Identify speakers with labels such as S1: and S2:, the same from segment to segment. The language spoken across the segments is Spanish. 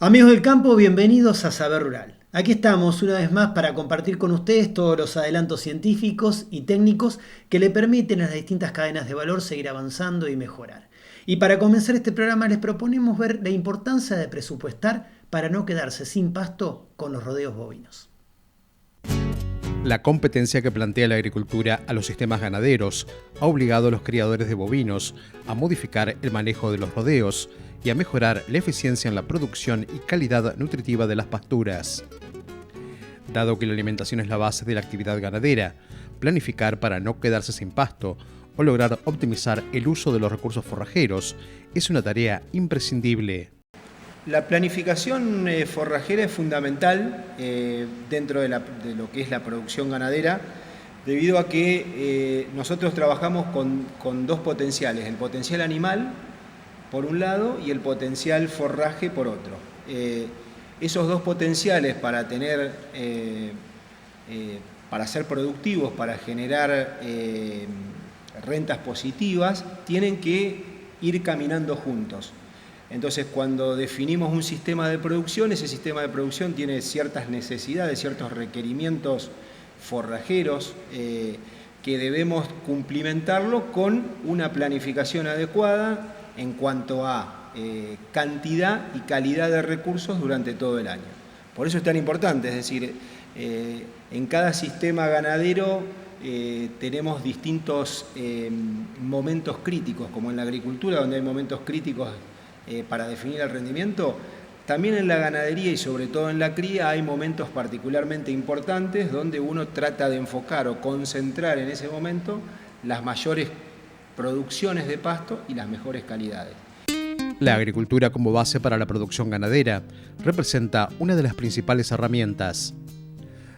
S1: Amigos del campo, bienvenidos a Saber Rural. Aquí estamos una vez más para compartir con ustedes todos los adelantos científicos y técnicos que le permiten a las distintas cadenas de valor seguir avanzando y mejorar. Y para comenzar este programa les proponemos ver la importancia de presupuestar para no quedarse sin pasto con los rodeos bovinos.
S2: La competencia que plantea la agricultura a los sistemas ganaderos ha obligado a los criadores de bovinos a modificar el manejo de los rodeos y a mejorar la eficiencia en la producción y calidad nutritiva de las pasturas. Dado que la alimentación es la base de la actividad ganadera, planificar para no quedarse sin pasto o lograr optimizar el uso de los recursos forrajeros es una tarea imprescindible.
S3: La planificación forrajera es fundamental dentro de lo que es la producción ganadera, debido a que nosotros trabajamos con dos potenciales, el potencial animal por un lado y el potencial forraje por otro. Esos dos potenciales para ser productivos, para generar rentas positivas, tienen que ir caminando juntos. Entonces, cuando definimos un sistema de producción, ese sistema de producción tiene ciertas necesidades, ciertos requerimientos forrajeros que debemos cumplimentarlo con una planificación adecuada en cuanto a cantidad y calidad de recursos durante todo el año. Por eso es tan importante, es decir, en cada sistema ganadero tenemos distintos momentos críticos, como en la agricultura, donde hay momentos críticos para definir el rendimiento. También en la ganadería y sobre todo en la cría hay momentos particularmente importantes donde uno trata de enfocar o concentrar en ese momento las mayores producciones de pasto y las mejores calidades.
S2: La agricultura como base para la producción ganadera representa una de las principales herramientas.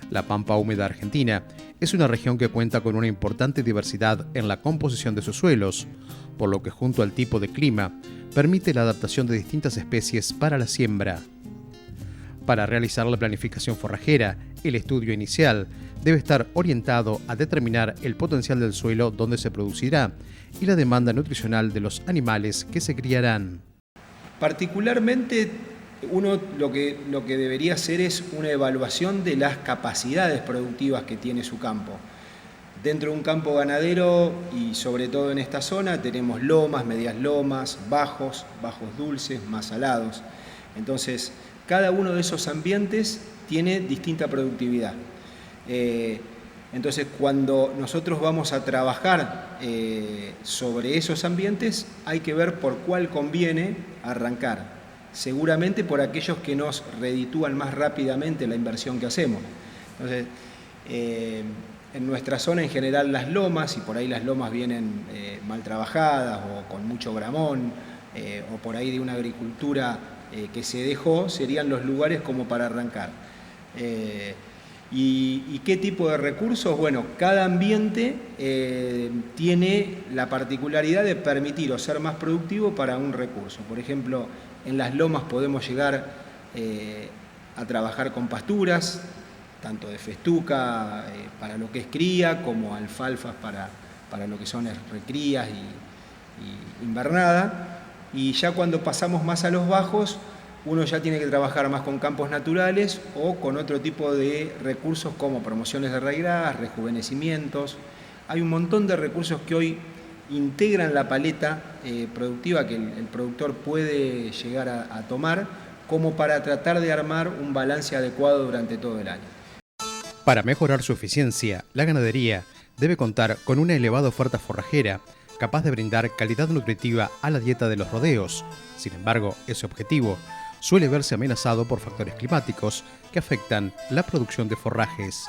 S2: La pampa húmeda argentina es una región que cuenta con una importante diversidad en la composición de sus suelos, por lo que junto al tipo de clima permite la adaptación de distintas especies para la siembra. Para realizar la planificación forrajera, el estudio inicial debe estar orientado a determinar el potencial del suelo donde se producirá y la demanda nutricional de los animales que se criarán.
S3: Particularmente, uno lo que debería hacer es una evaluación de las capacidades productivas que tiene su campo. Dentro de un campo ganadero y sobre todo en esta zona tenemos lomas, medias lomas, bajos dulces, más salados. Entonces, cada uno de esos ambientes tiene distinta productividad. Entonces, cuando nosotros vamos a trabajar sobre esos ambientes, hay que ver por cuál conviene arrancar. Seguramente por aquellos que nos reditúan más rápidamente la inversión que hacemos. Entonces, en nuestra zona en general las lomas, y por ahí las lomas vienen mal trabajadas o con mucho gramón, o por ahí de una agricultura que se dejó, serían los lugares como para arrancar. ¿Y qué tipo de recursos? Bueno, cada ambiente tiene la particularidad de permitir o ser más productivo para un recurso. Por ejemplo, en las lomas podemos llegar a trabajar con pasturas, tanto de festuca para lo que es cría, como alfalfas para lo que son recrías y invernada. Y ya cuando pasamos más a los bajos, uno ya tiene que trabajar más con campos naturales o con otro tipo de recursos como promociones de raíz, rejuvenecimientos. Hay un montón de recursos que hoy integran la paleta productiva que el productor puede llegar a tomar como para tratar de armar un balance adecuado durante todo el año.
S2: Para mejorar su eficiencia, la ganadería debe contar con una elevada oferta forrajera capaz de brindar calidad nutritiva a la dieta de los rodeos. Sin embargo, ese objetivo suele verse amenazado por factores climáticos que afectan la producción de forrajes.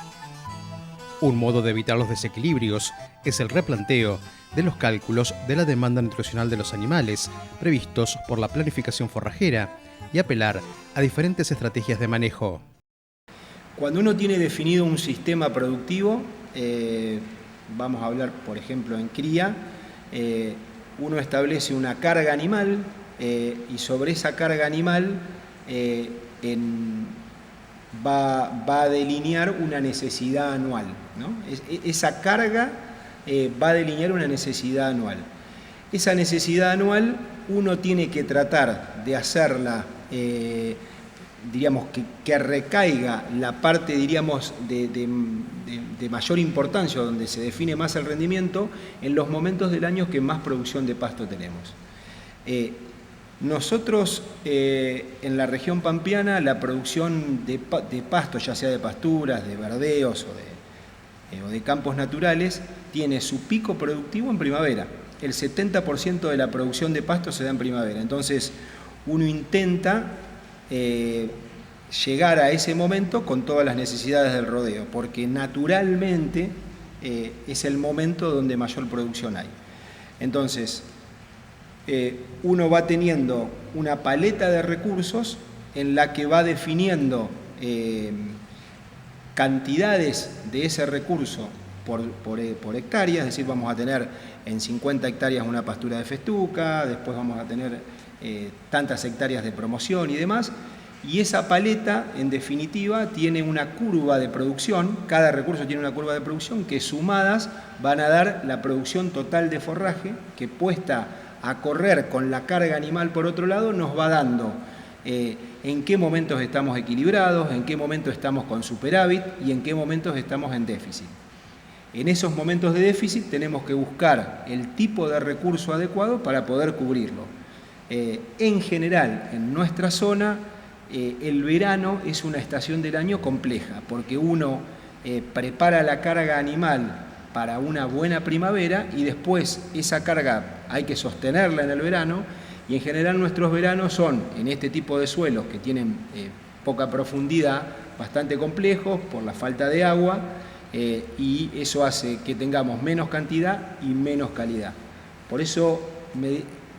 S2: Un modo de evitar los desequilibrios es el replanteo de los cálculos de la demanda nutricional de los animales previstos por la planificación forrajera y apelar a diferentes estrategias de manejo.
S3: Cuando uno tiene definido un sistema productivo, vamos a hablar por ejemplo en cría, uno establece una carga animal y sobre esa carga animal va a delinear una necesidad anual, ¿no? Esa carga va a delinear una necesidad anual. Esa necesidad anual uno tiene que tratar de hacerla diríamos, que recaiga la parte, diríamos, de mayor importancia, donde se define más el rendimiento, en los momentos del año que más producción de pasto tenemos. Nosotros en la región pampeana la producción de pasto, ya sea de pasturas, de verdeos o de campos naturales, tiene su pico productivo en primavera. El 70% de la producción de pasto se da en primavera. Entonces uno intenta llegar a ese momento con todas las necesidades del rodeo, porque naturalmente es el momento donde mayor producción hay. Entonces uno va teniendo una paleta de recursos en la que va definiendo cantidades de ese recurso por hectárea, es decir, vamos a tener en 50 hectáreas una pastura de festuca, después vamos a tener tantas hectáreas de promoción y demás, y esa paleta, en definitiva, tiene una curva de producción, cada recurso tiene una curva de producción que sumadas van a dar la producción total de forraje, que puesta a correr con la carga animal por otro lado, nos va dando en qué momentos estamos equilibrados, en qué momentos estamos con superávit y en qué momentos estamos en déficit. En esos momentos de déficit tenemos que buscar el tipo de recurso adecuado para poder cubrirlo. En general, en nuestra zona, el verano es una estación del año compleja, porque uno prepara la carga animal para una buena primavera y después esa carga hay que sostenerla en el verano, y en general nuestros veranos son, en este tipo de suelos que tienen poca profundidad, bastante complejos por la falta de agua, y eso hace que tengamos menos cantidad y menos calidad. Por eso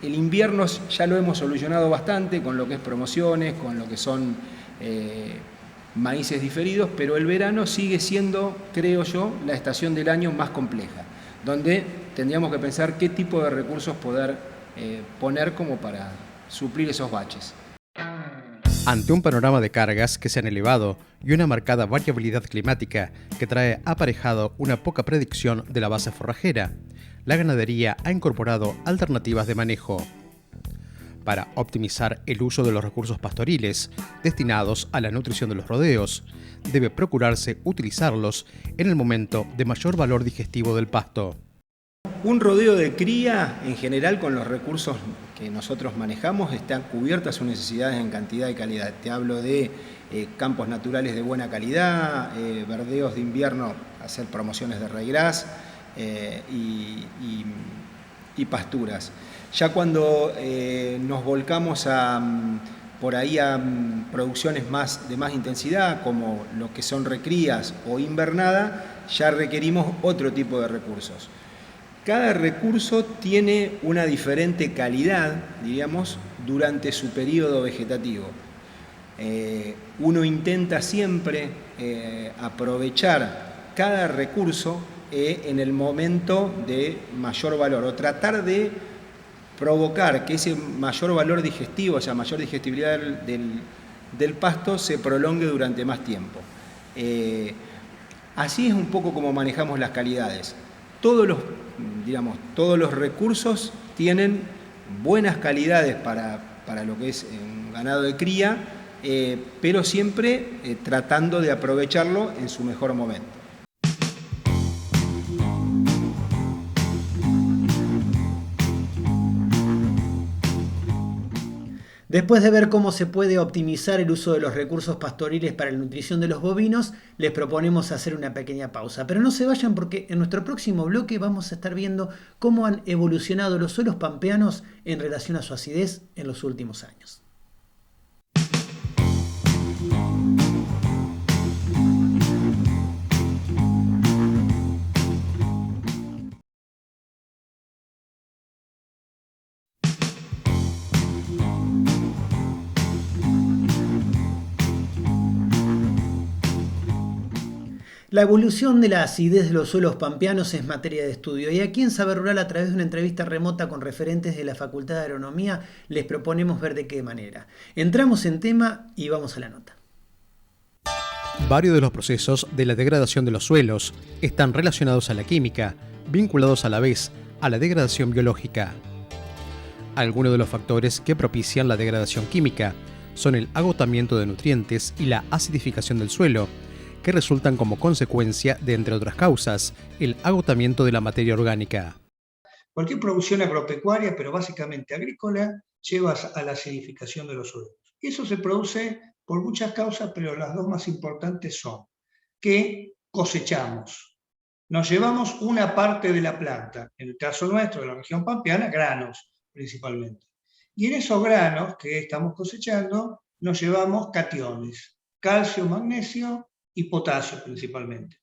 S3: el invierno ya lo hemos solucionado bastante con lo que es promociones, con lo que son maíces diferidos, pero el verano sigue siendo, creo yo, la estación del año más compleja, donde tendríamos que pensar qué tipo de recursos poder poner como para suplir esos baches.
S2: Ante un panorama de cargas que se han elevado y una marcada variabilidad climática que trae aparejado una poca predicción de la base forrajera, la ganadería ha incorporado alternativas de manejo. Para optimizar el uso de los recursos pastoriles destinados a la nutrición de los rodeos, debe procurarse utilizarlos en el momento de mayor valor digestivo del pasto.
S3: Un rodeo de cría, en general, con los recursos que nosotros manejamos, están cubiertas sus necesidades en cantidad y calidad. Te hablo de campos naturales de buena calidad, verdeos de invierno, hacer promociones de raigras y pasturas. Ya cuando nos volcamos por ahí a producciones de más intensidad, como lo que son recrías o invernada, ya requerimos otro tipo de recursos. Cada recurso tiene una diferente calidad, diríamos, durante su periodo vegetativo. Uno intenta siempre aprovechar cada recurso en el momento de mayor valor, o tratar de provocar que ese mayor valor digestivo, esa mayor digestibilidad del pasto se prolongue durante más tiempo. Así es un poco como manejamos las calidades. Todos los recursos tienen buenas calidades para lo que es un ganado de cría, pero siempre tratando de aprovecharlo en su mejor momento.
S1: Después de ver cómo se puede optimizar el uso de los recursos pastoriles para la nutrición de los bovinos, les proponemos hacer una pequeña pausa. Pero no se vayan, porque en nuestro próximo bloque vamos a estar viendo cómo han evolucionado los suelos pampeanos en relación a su acidez en los últimos años. La evolución de la acidez de los suelos pampeanos es materia de estudio, y aquí en Saber Rural, a través de una entrevista remota con referentes de la Facultad de Agronomía, les proponemos ver de qué manera. Entramos en tema y vamos a la nota.
S2: Varios de los procesos de la degradación de los suelos están relacionados a la química, vinculados a la vez a la degradación biológica. Algunos de los factores que propician la degradación química son el agotamiento de nutrientes y la acidificación del suelo, que resultan como consecuencia de, entre otras causas, el agotamiento de la materia orgánica.
S4: Cualquier producción agropecuaria, pero básicamente agrícola, lleva a la acidificación de los suelos. Y eso se produce por muchas causas, pero las dos más importantes son que cosechamos. Nos llevamos una parte de la planta, en el caso nuestro, de la región pampeana, granos principalmente. Y en esos granos que estamos cosechando, nos llevamos cationes, calcio, magnesio y potasio principalmente.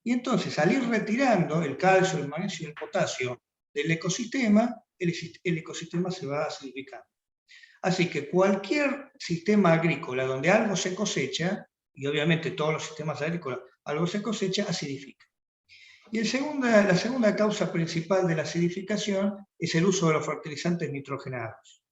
S4: Y entonces, al ir retirando el calcio, el magnesio y el potasio del ecosistema, el ecosistema se va acidificando. Así que cualquier sistema agrícola donde algo se cosecha, y obviamente todos los sistemas agrícolas algo se cosecha, acidifica. Y la segunda causa principal de la acidificación es el uso de los fertilizantes nitrogenados.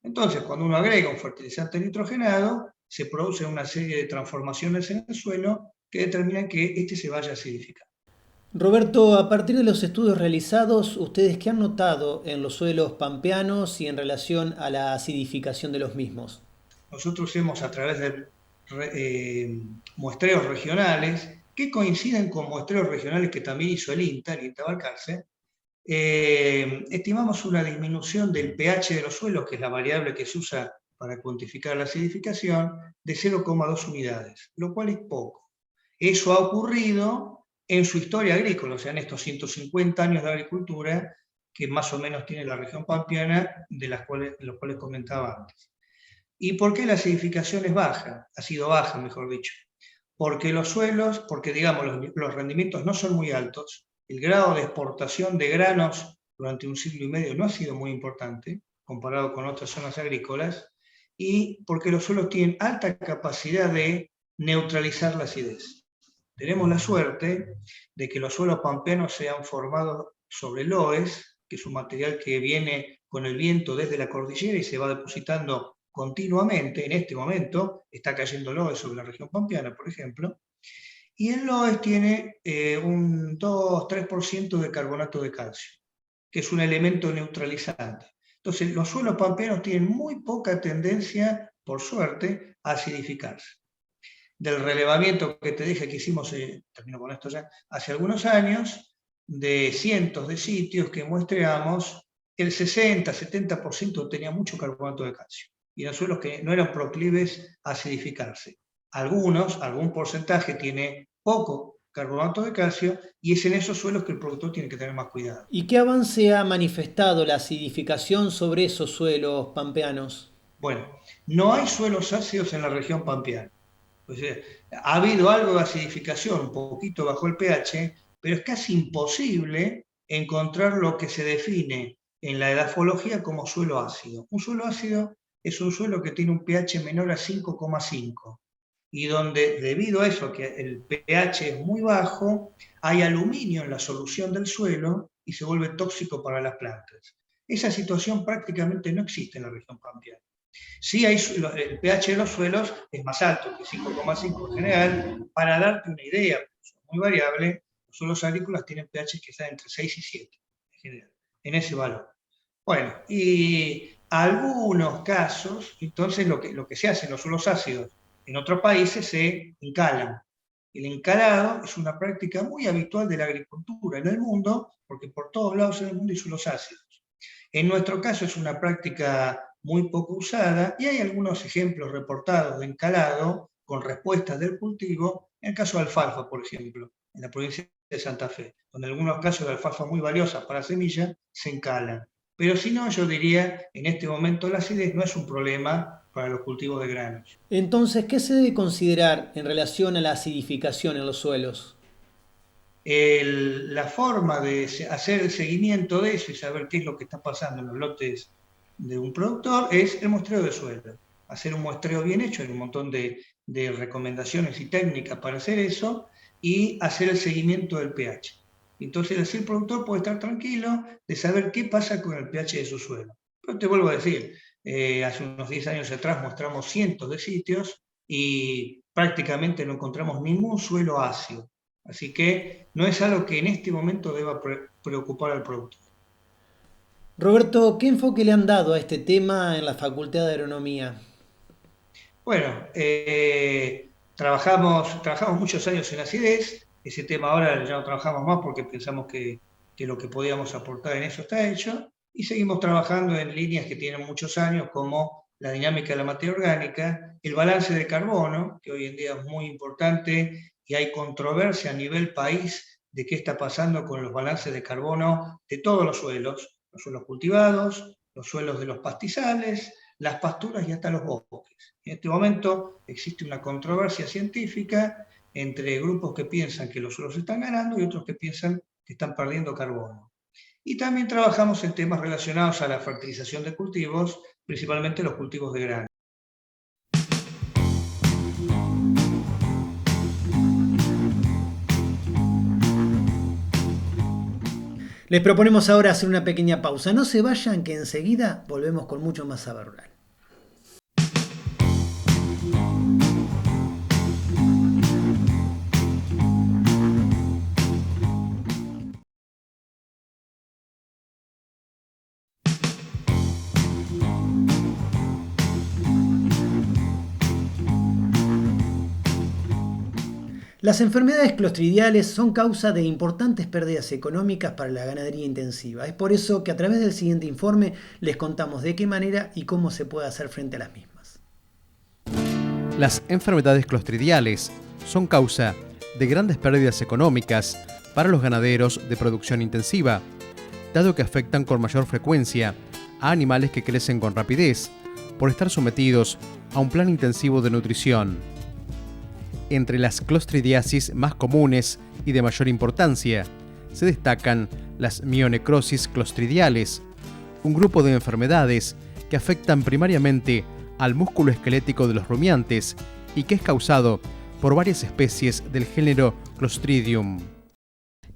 S4: Entonces, cuando uno agrega un fertilizante nitrogenado, se produce una serie de transformaciones en el suelo que determinan que este se vaya a acidificar.
S1: Roberto, a partir de los estudios realizados, ¿ustedes qué han notado en los suelos pampeanos y en relación a la acidificación de los mismos?
S4: Nosotros hemos, a través de muestreos regionales, que coinciden con muestreos regionales que también hizo el INTA Balcarce, estimamos una disminución del pH de los suelos, que es la variable que se usa para cuantificar la acidificación, de 0,2 unidades, lo cual es poco. Eso ha ocurrido en su historia agrícola, o sea, en estos 150 años de agricultura que más o menos tiene la región pampeana, de los cuales comentaba antes. ¿Y por qué la acidificación es baja? Ha sido baja, mejor dicho. Porque los suelos, digamos, los rendimientos no son muy altos, el grado de exportación de granos durante un siglo y medio no ha sido muy importante, comparado con otras zonas agrícolas, y porque los suelos tienen alta capacidad de neutralizar la acidez. Tenemos la suerte de que los suelos pampeanos se han formado sobre loess, que es un material que viene con el viento desde la cordillera y se va depositando continuamente. En este momento está cayendo loess sobre la región pampeana, por ejemplo, y el loess tiene un 2-3% de carbonato de calcio, que es un elemento neutralizante. Entonces, los suelos pampeanos tienen muy poca tendencia, por suerte, a acidificarse. Del relevamiento que te dije que hicimos, termino con esto ya, hace algunos años, de cientos de sitios que muestreamos, el 60-70% tenía mucho carbonato de calcio, y eran suelos que no eran proclives a acidificarse. Algún porcentaje tiene poco carbonato de calcio, y es en esos suelos que el productor tiene que tener más cuidado.
S1: ¿Y qué avance ha manifestado la acidificación sobre esos suelos pampeanos?
S4: Bueno, no hay suelos ácidos en la región pampeana. O sea, ha habido algo de acidificación, un poquito bajo el pH, pero es casi imposible encontrar lo que se define en la edafología como suelo ácido. Un suelo ácido es un suelo que tiene un pH menor a 5,5 y donde, debido a eso, que el pH es muy bajo, hay aluminio en la solución del suelo y se vuelve tóxico para las plantas. Esa situación prácticamente no existe en la región pampeana. Sí, el pH de los suelos es más alto que 5,5 en general. Para darte una idea, es muy variable, los suelos agrícolas tienen pH que están entre 6 y 7 en general, en ese valor. Bueno, y algunos casos, entonces lo que se hace en los suelos ácidos en otros países se encalan. El encalado es una práctica muy habitual de la agricultura en el mundo, porque por todos lados en el mundo hay suelos ácidos. En nuestro caso es una práctica muy poco usada y hay algunos ejemplos reportados de encalado con respuestas del cultivo, en el caso de alfalfa, por ejemplo, en la provincia de Santa Fe, donde en algunos casos de alfalfa muy valiosas para semilla se encalan. Pero si no, yo diría, en este momento la acidez no es un problema para los cultivos de granos.
S1: Entonces, ¿qué se debe considerar en relación a la acidificación en los suelos?
S4: La forma de hacer el seguimiento de eso y saber qué es lo que está pasando en los lotes de un productor es el muestreo de suelo. Hacer un muestreo bien hecho, hay un montón de recomendaciones y técnicas para hacer eso, y hacer el seguimiento del pH. Entonces así el productor puede estar tranquilo de saber qué pasa con el pH de su suelo. Pero te vuelvo a decir, hace unos 10 años atrás mostramos cientos de sitios y prácticamente no encontramos ningún suelo ácido. Así que no es algo que en este momento deba preocupar al productor.
S1: Roberto, ¿qué enfoque le han dado a este tema en la Facultad de Agronomía?
S4: Bueno, trabajamos muchos años en acidez. Ese tema ahora ya no trabajamos más porque pensamos que lo que podíamos aportar en eso está hecho. Y seguimos trabajando en líneas que tienen muchos años, como la dinámica de la materia orgánica, el balance de carbono, que hoy en día es muy importante y hay controversia a nivel país de qué está pasando con los balances de carbono de todos los suelos cultivados, los suelos de los pastizales, las pasturas y hasta los bosques. En este momento existe una controversia científica entre grupos que piensan que los suelos están ganando y otros que piensan que están perdiendo carbono. Y también trabajamos en temas relacionados a la fertilización de cultivos, principalmente los cultivos de grano.
S1: Les proponemos ahora hacer una pequeña pausa. No se vayan, que enseguida volvemos con mucho más Saber Rural. Las enfermedades clostridiales son causa de importantes pérdidas económicas para la ganadería intensiva. Es por eso que a través del siguiente informe les contamos de qué manera y cómo se puede hacer frente a las mismas.
S2: Las enfermedades clostridiales son causa de grandes pérdidas económicas para los ganaderos de producción intensiva, dado que afectan con mayor frecuencia a animales que crecen con rapidez por estar sometidos a un plan intensivo de nutrición. Entre las clostridiasis más comunes y de mayor importancia, se destacan las mionecrosis clostridiales, un grupo de enfermedades que afectan primariamente al músculo esquelético de los rumiantes y que es causado por varias especies del género Clostridium.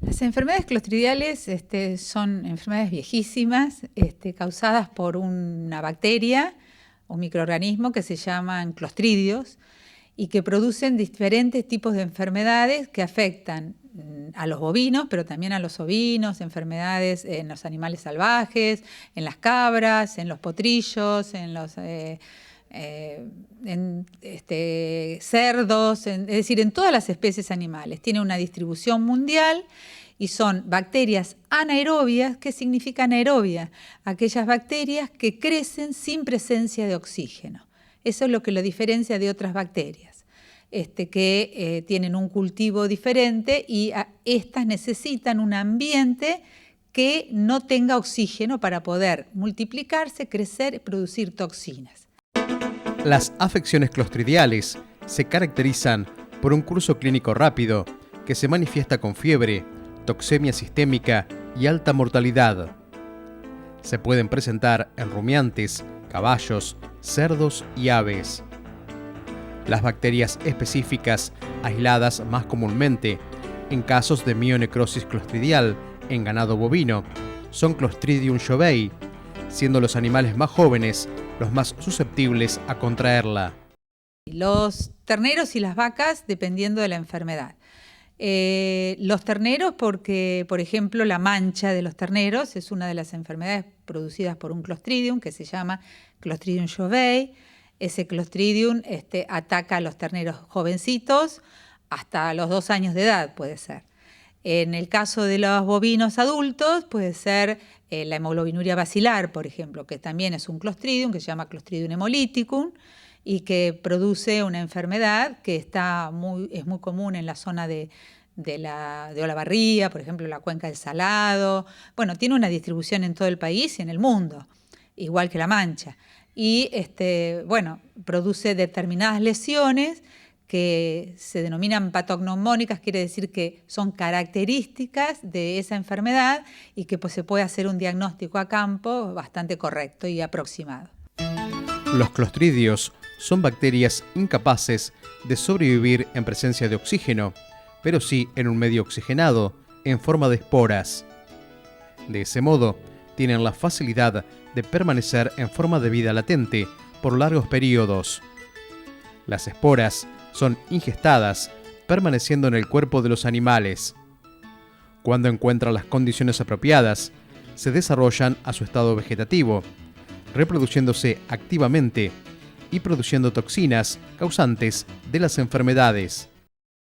S5: Las enfermedades clostridiales son enfermedades viejísimas, causadas por una bacteria o microorganismo que se llaman clostridios, y que producen diferentes tipos de enfermedades que afectan a los bovinos, pero también a los ovinos, enfermedades en los animales salvajes, en las cabras, en los potrillos, en los cerdos, es decir, en todas las especies animales. Tiene una distribución mundial y son bacterias anaerobias. ¿Qué significa anaerobia? Aquellas bacterias que crecen sin presencia de oxígeno. Eso es lo que lo diferencia de otras bacterias, que tienen un cultivo diferente y estas necesitan un ambiente que no tenga oxígeno para poder multiplicarse, crecer y producir toxinas.
S2: Las afecciones clostridiales se caracterizan por un curso clínico rápido que se manifiesta con fiebre, toxemia sistémica y alta mortalidad. Se pueden presentar en rumiantes, caballos, cerdos y aves. Las bacterias específicas aisladas más comúnmente en casos de mionecrosis clostridial en ganado bovino son Clostridium shovei, siendo los animales más jóvenes los más susceptibles a contraerla.
S5: Los terneros y las vacas dependiendo de la enfermedad. Los terneros porque, por ejemplo, la mancha de los terneros es una de las enfermedades producidas por un Clostridium que se llama Clostridium shovei. Ese Clostridium ataca a los terneros jovencitos hasta los 2 años de edad, puede ser. En el caso de los bovinos adultos puede ser la hemoglobinuria basilar, por ejemplo, que también es un Clostridium que se llama Clostridium hemolyticum y que produce una enfermedad que es muy común en la zona de Olavarría, por ejemplo, la cuenca del Salado. Bueno, tiene una distribución en todo el país y en el mundo, igual que la mancha. Y produce determinadas lesiones que se denominan patognomónicas, quiere decir que son características de esa enfermedad y que se puede hacer un diagnóstico a campo bastante correcto y aproximado.
S2: Los clostridios son bacterias incapaces de sobrevivir en presencia de oxígeno, pero sí en un medio oxigenado, en forma de esporas. De ese modo, tienen la facilidad de permanecer en forma de vida latente por largos periodos. Las esporas son ingestadas, permaneciendo en el cuerpo de los animales. Cuando encuentran las condiciones apropiadas, se desarrollan a su estado vegetativo, reproduciéndose activamente y produciendo toxinas causantes de las enfermedades.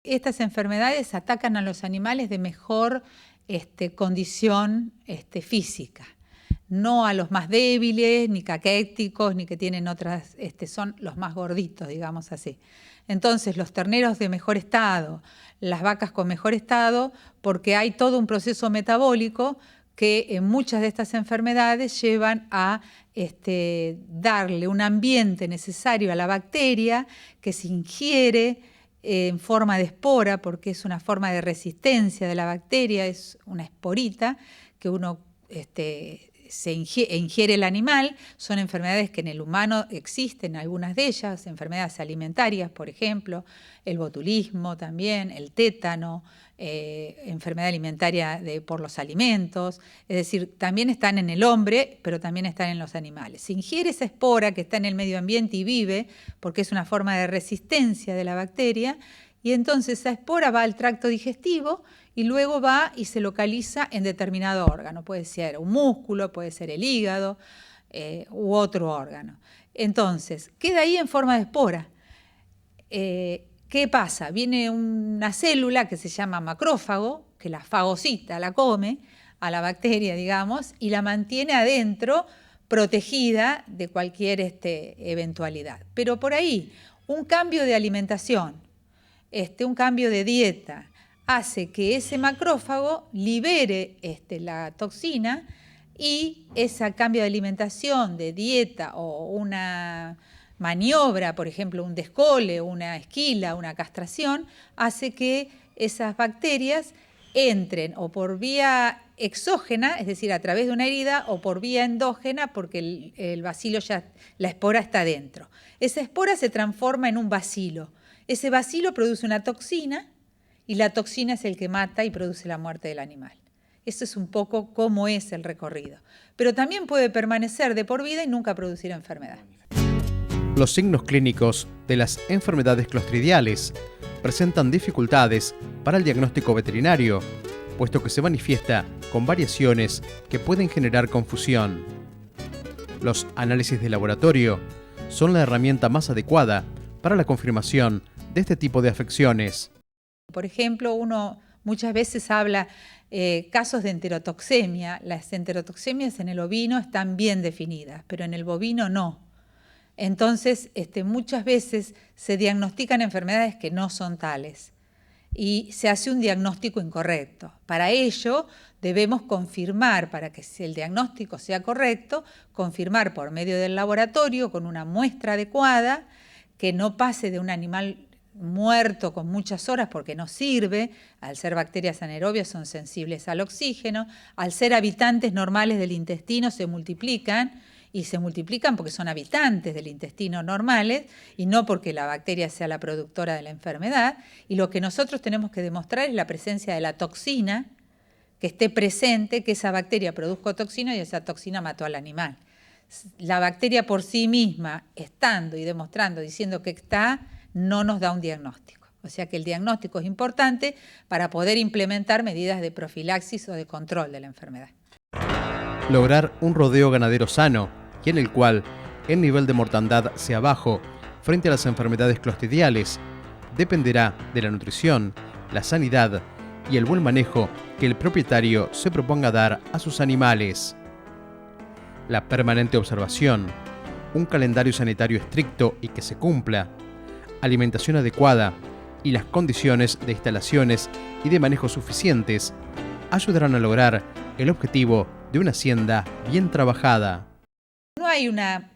S5: Estas enfermedades atacan a los animales de mejor condición física, no a los más débiles, ni caquéticos, ni que tienen otras, son los más gorditos, digamos así. Entonces, los terneros de mejor estado, las vacas con mejor estado, porque hay todo un proceso metabólico que en muchas de estas enfermedades llevan a darle un ambiente necesario a la bacteria que se ingiere en forma de espora, porque es una forma de resistencia de la bacteria, es una esporita que uno se ingiere el animal. Son enfermedades que en el humano existen, algunas de ellas, enfermedades alimentarias, por ejemplo, el botulismo también, el tétano, enfermedad alimentaria por los alimentos, es decir, también están en el hombre, pero también están en los animales. Se ingiere esa espora que está en el medio ambiente y vive, porque es una forma de resistencia de la bacteria, y entonces esa espora va al tracto digestivo y luego va y se localiza en determinado órgano. Puede ser un músculo, puede ser el hígado u otro órgano. Entonces, queda ahí en forma de espora. ¿Qué pasa? Viene una célula que se llama macrófago, que la fagocita, la come a la bacteria, digamos, y la mantiene adentro protegida de cualquier eventualidad. Pero por ahí, un cambio de alimentación, un cambio de dieta, hace que ese macrófago libere la toxina y ese cambio de alimentación, de dieta o una maniobra, por ejemplo, un descole, una esquila, una castración, hace que esas bacterias entren o por vía exógena, es decir, a través de una herida, o por vía endógena, porque el bacilo la espora está dentro. Esa espora se transforma en un bacilo. Ese bacilo produce una toxina y la toxina es el que mata y produce la muerte del animal. Eso es un poco cómo es el recorrido. Pero también puede permanecer de por vida y nunca producir enfermedad.
S2: Los signos clínicos de las enfermedades clostridiales presentan dificultades para el diagnóstico veterinario, puesto que se manifiesta con variaciones que pueden generar confusión. Los análisis de laboratorio son la herramienta más adecuada para la confirmación de este tipo de afecciones.
S5: Por ejemplo, uno muchas veces habla casos de enterotoxemia. Las enterotoxemias en el ovino están bien definidas, pero en el bovino no. Entonces, muchas veces se diagnostican enfermedades que no son tales y se hace un diagnóstico incorrecto. Para ello, debemos confirmar, para que el diagnóstico sea correcto, confirmar por medio del laboratorio con una muestra adecuada, que no pase de un animal muerto con muchas horas porque no sirve. Al ser bacterias anaerobias son sensibles al oxígeno, al ser habitantes normales del intestino se multiplican, y se multiplican porque son habitantes del intestino normales y no porque la bacteria sea la productora de la enfermedad. Y lo que nosotros tenemos que demostrar es la presencia de la toxina, que esté presente, que esa bacteria produzca toxina y esa toxina mató al animal. La bacteria por sí misma, estando y demostrando, diciendo que está, no nos da un diagnóstico. O sea que el diagnóstico es importante para poder implementar medidas de profilaxis o de control de la enfermedad.
S2: Lograr un rodeo ganadero sano y en el cual el nivel de mortandad sea bajo frente a las enfermedades clostridiales dependerá de la nutrición, la sanidad y el buen manejo que el propietario se proponga dar a sus animales. La permanente observación, un calendario sanitario estricto y que se cumpla, alimentación adecuada y las condiciones de instalaciones y de manejo suficientes ayudarán a lograr el objetivo de una hacienda bien trabajada.
S5: No hay una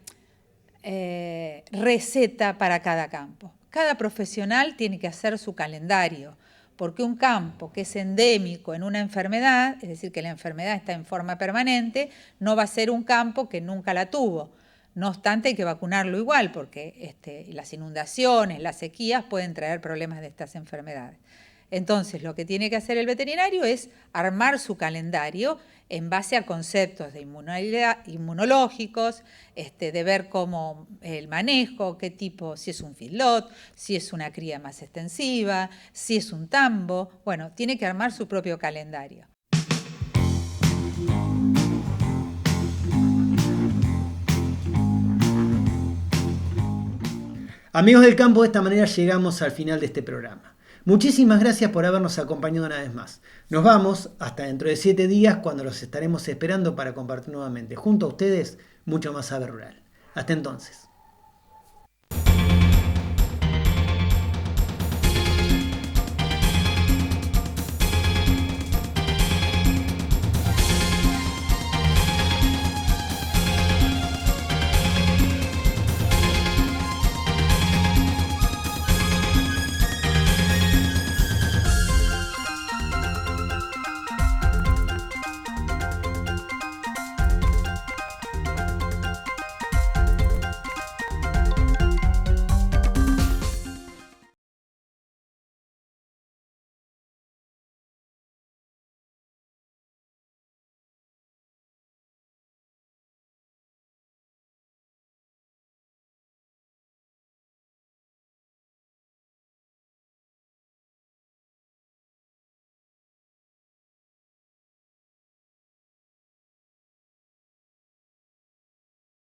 S5: receta para cada campo. Cada profesional tiene que hacer su calendario, porque un campo que es endémico en una enfermedad, es decir, que la enfermedad está en forma permanente, no va a ser un campo que nunca la tuvo. No obstante, hay que vacunarlo igual, porque las inundaciones, las sequías pueden traer problemas de estas enfermedades. Entonces, lo que tiene que hacer el veterinario es armar su calendario en base a conceptos de inmunológicos, de ver cómo el manejo, qué tipo, si es un feedlot, si es una cría más extensiva, si es un tambo. Bueno, tiene que armar su propio calendario.
S1: Amigos del campo, de esta manera llegamos al final de este programa. Muchísimas gracias por habernos acompañado una vez más. Nos vamos hasta dentro de 7 días, cuando los estaremos esperando para compartir nuevamente junto a ustedes mucho más saber rural. Hasta entonces.